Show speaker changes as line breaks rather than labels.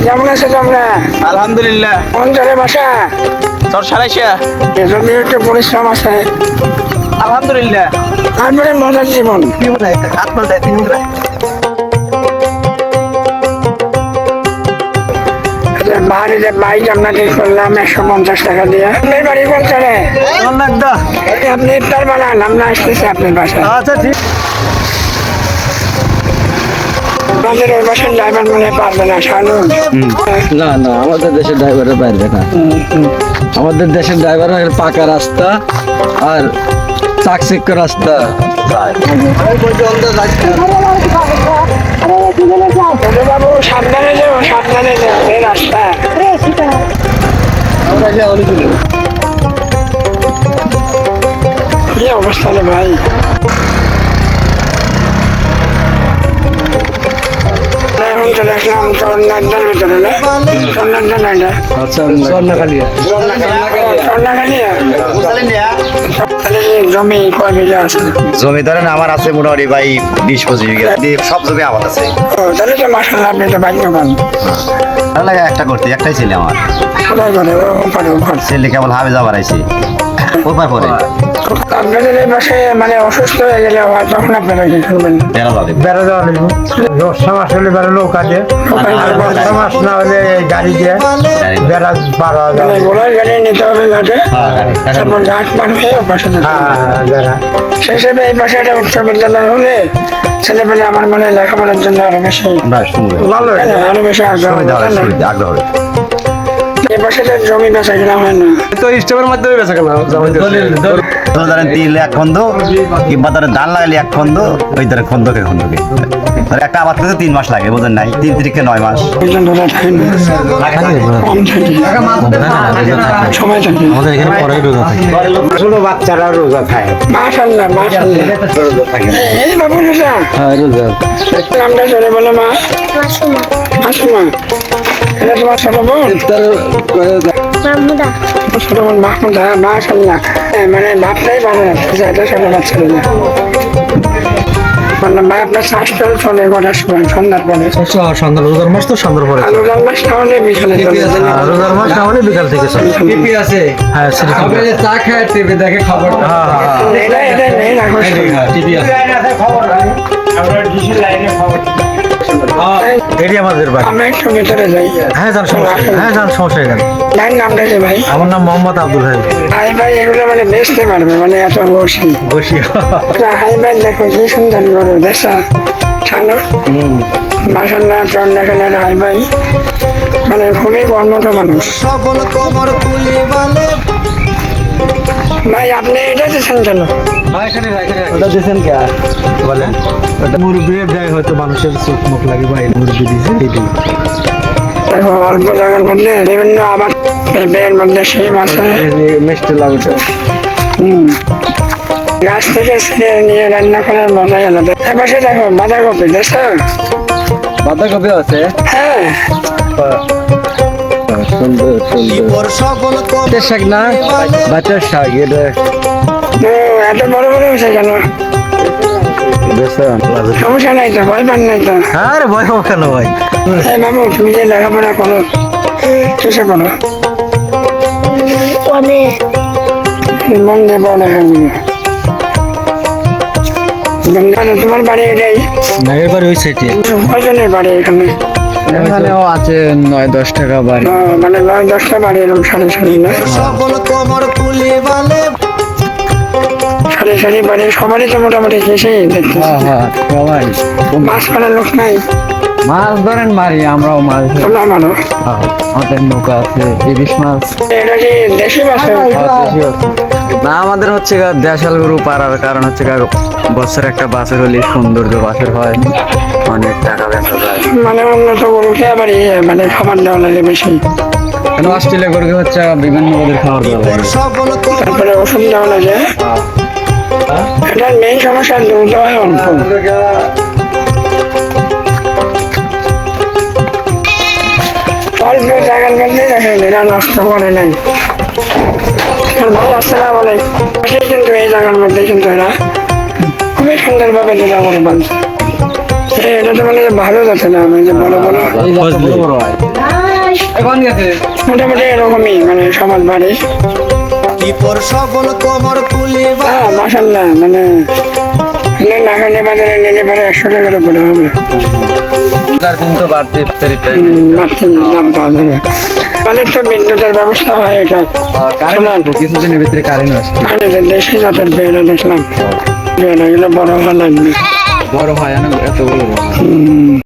কেমন আছে তোমরা?
আলহামদুলিল্লাহ।
কোন জায়গায় বাসা?
তোর সারাইছিয়া?
যদি একটু পরিশ্রম আছে।
আলহামদুলিল্লাহ।
তারপরে মজার জীবন।
হাত পাল্টায় 3 মিনিট।
বাড়িতে বাইক আপনাকে করলাম 150 টাকা দিয়ে। আপনার বাড়ি কোন চলে? আপনি ইফতার বানান, আমরা আসতেছি আপনার বাসায়।
আচ্ছা ঠিক।
আমাদের ওই বাসার ড্রাইভার মনে পারবে না, শানুন।
না না, আমাদের দেশের ড্রাইভাররা পারবে না। আমাদের দেশের ড্রাইভার পাকা রাস্তা আর চাকচিক্য রাস্তা।
বাবু সাবধানে যাও, সাবধানে যাও, এই রাস্তা। কি অবস্থা রে ভাই? এখন চলে আসলাম চন্নার ভিতরে, না চন্নার
আচ্ছা, স্বর্ণখালিয়া।
জমি কয় বিঘা আছে?
জমি ধরেন আমার আছে মোটামুটি ভাই 20-25 বিঘা সব জমি আমার আছে।
তাহলে তো মাসাল্লাহ আপনি তো ভাগ্যবান।
তাহলে একটা করতে একটাই ছেলে আমার।
কোথায় করে? ওপারে ওপারে।
ছেলে কেবল হাফেজা বাড়াইছে ওপার পরে
আপনাদের এই পাশে মানে অসুস্থ হয়ে গেলে তখন আপনারা কি করবেন?
বেড়া যাবে।
বেড়া দেওয়া লাগবে। 10 মাস হলে বেড়া নৌকা দিয়ে, আর 10 মাস না হলে গাড়ি দিয়ে বেড়া 12,000।
মানে গোলার গাড়ি নিতে হবে ঘাটে, তারপর ঘাট পার হয়ে ওপাশে যেতে হবে।
হ্যাঁ, বেড়া।
সেই হিসেবে এই পাশে একটা উচ্চ বিদ্যালয় হলে ছেলেপেলে আমার মনে হয় লেখাপড়ার জন্য আরো বেশি
ভালো হয়েছে।
আরো বেশি আগ্রহ হবে, তাই না?
আগ্রহ হবে।
এই পাশে তো জমি বেচা কিনা হয় না।
তো স্টেপের মাধ্যমে বেচা কেনা
তো ধরেন 3 লাখ খন্দ কিংবা ধরেন ধান লাগালে 1 খন্দ, ওই ধরে খন্দকে ধরে একটা আবাদ করতে 3 মাস লাগে, বোঝেন নাই? 3 থেকে 9 মাস
ওইজন ধরে থাকে না, কম থাকে, সময় থাকে।
আমাদের এখানে পরে রোজা থাকে।
ছোট বাচ্চারা রোজা খায়।
মাশাআল্লাহ, মাশাআল্লাহ। এই বাবু রোজা,
হ্যাঁ, রোজা।
নামটা জোরে বলো। মা মাসুমা, এটা তোমার ছোট বোন? ছোট বোন মাহমুদা, মাশাআল্লাহ। মানে বাপটাই ভালো লাগছে, এটা ছোট বাচ্চা না। বললাম ভাই আপনার স্বাস্থ্য চলে কটার সময়? সন্ধ্যার পরে।
সন্ধ্যা রোজার মাস তো সন্ধ্যার পরে।
আর রোজার মাস তাহলে বিকালে চলে।
রোজার মাস না হলে বিকাল থেকে চলে। টিপি আছে, হ্যাঁ, চা খায় টিপি দেখে খবর।
এটা নেই রাখো।
টিপি আছে। এটি আমাদের বাড়ি।
আমরা একটু ভেতরে যাই।
হ্যাঁ যান, সমস্যা নেই। হ্যাঁ যান, সমস্যা নেই।
ভাই নামটা কি ভাই?
আমার নাম মোহাম্মদ আব্দুল হাই।
হাই ভাই এগুলো মানে বেচতে পারবে, মানে এত বসি।
বসি।
হাই ভাই দেখো কি সুন্দর গরু, দেখছো? ছানো মাসাল্লাহ, চন্দ্রখানের হাই ভাই মানে খুবই কর্মঠ মানুষ। ভাই আপনি এটা দিচ্ছেন কেন?
ওটা দিয়েছেন কে বলেন? ওটা মুরগি দেয়, হয়তো মানুষের চোখ মুখ লাগে বা এই মুরগি দিয়েছে এইটি।
দেখো অল্প জায়গার মধ্যে বিভিন্ন আবার পেঁপের মধ্যে সেই মাছে
মিষ্টি লাগছে।
গাছ থেকে ছিঁড়ে নিয়ে রান্না করার মজাই আলাদা। এপাশে দেখো বাঁধাকপি, দেখছো?
বাঁধাকপি আছে।
হ্যাঁ,
সুন্দর সুন্দর শাক না, বাচ্চার শাক। এটা
তো এত বড় বড় হয়েছে কেন? সমস্যা নাই তো, ভয় পান নাই তো?
আরে ভয় পাবো কেন ভাই?
এই বাবু তুমি যে লেখাপড়া করো, কিসে করো? মন দিয়ে পড়ো লেখাগুলো। তোমার বাড়ি এটাই?
না, এবার ওই সাইডে।
কজনের বাড়ি এখানে?
এখানেও আছে 9-10 টাকা বাড়ি।
মানে 9-10টা বাড়ি এরকম সারি সারি, না? সারি সারি বাড়ি, সবারই তো মোটামুটি এসেই দেখতে।
হ্যাঁ হ্যাঁ, সবাই।
মাছ মারার লোক নাই?
মাছ ধরেন, মারি, আমরাও মাছ ধরি।
তোমরা মারো?
হ্যাঁ, আমাদের নৌকা আছে, ইলিশ মাছ।
এটা কি দেশি মাছ?
দেশি আছে। না, আমাদের হচ্ছে দেশাল গরু পাড়ার কারণ হচ্ছে বছর একটা বাছুর হলে সৌন্দর্য বাছুর হয়, অনেক টাকা বেচা যায়।
মানে উন্নত গরুকে আবার মানে খাবার দেওয়া লাগে বেশি।
কেন অস্ট্রেলিয়া গরুকে হচ্ছে বিভিন্ন ওদের খাবার দেওয়া লাগে।
তারপরে ওষুধ দেওয়া লাগে। এটার মেইন সমস্যা দুধ হয় অল্প। অল্প জায়গার মধ্যে দেখেন এরা নষ্ট করে নাই। ভাই আসসালাম আলাইকুম। কিন্তু এই জায়গার মধ্যে কিন্তু এরা খুবই সুন্দরভাবে দুধা করে বানছে। এটা তো মানে ভালো যাচ্ছে না মানে যে বড় বড় মোটামুটি এরকমই মানে সমাজ বাড়ি হ্যাঁ মাসাল্লাহ মানে লাগালে বাজারে নিলে পরে 100 টাকার উপরে হবে
কিন্তু বাড়তি
মাত্র দাম পাওয়া যাবে তাহলে তো বিদ্যুতের ব্যবস্থা হয় এটা
কিছুদিনের ভিতরে কারেন্ট আসবে
আমাদের দেশে জাতের বেড়া দেখলাম বেড়া গুলো বড় হওয়া লাগবে
বড় হয় না এত বড়
হুম।